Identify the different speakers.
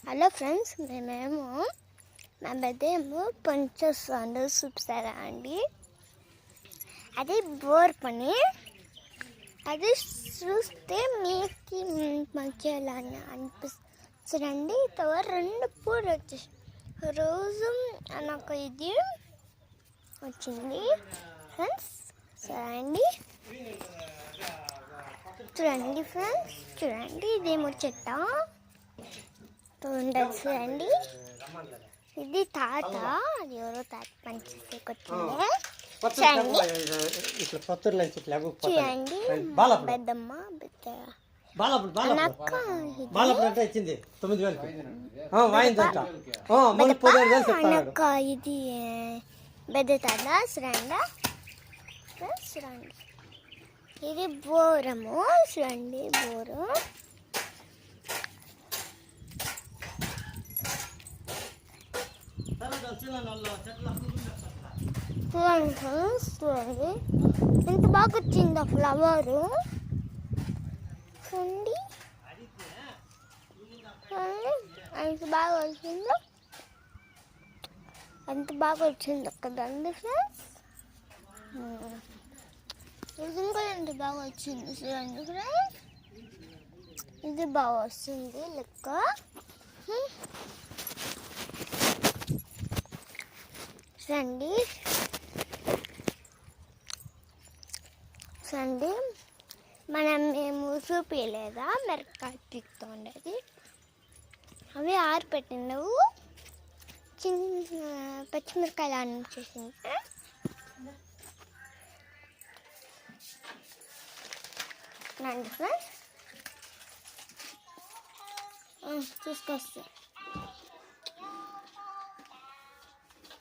Speaker 1: Hello friends, మేమేమో మా బెద్దేమో పనిచేస్తాను చూపిస్తారా అండి. అది బోర్ పని. అది చూస్తే మీకు మంచిగా అనిపిస్తుందండి. రెండు పూలు వచ్చేసి రోజు నాకు ఇది వచ్చింది ఫ్రెండ్స్. చూడండి చూడండి ఫ్రెండ్స్, చూడండి ఇదేమో చెట్ట ఉండదు. చూడండి ఇది తాత, అది ఎవరో తాత పనిచేసే వచ్చింది. చూడండి పెద్దమ్మ అన్నక్క ఇది పెద్ద తాత. చూడండి చూడండి ఇది బోరము. చూడండి బోరు. చూడండి ఎంత బాగా వచ్చింది ఆ ఫ్లవరు. చూడండి ఎంత బాగా వచ్చిందో, ఎంత బాగా వచ్చింది కదండి ఫ్రెండ్స్. ఇది ఇంకా ఎంత బాగా వచ్చింది చూడండి ఫ్రెండ్స్. ఇది బాగా వస్తుంది లెక్క. చూడండి చూడండి మేము చూపించలేదా మిరపకాయ పిక్తో ఉండేది. అవి ఆరిపెట్టినవు చిన్న పచ్చిమిరకాయలు ఆనించేసింది. రండి ఫ్రెండ్స్ తీసుకొస్తాను.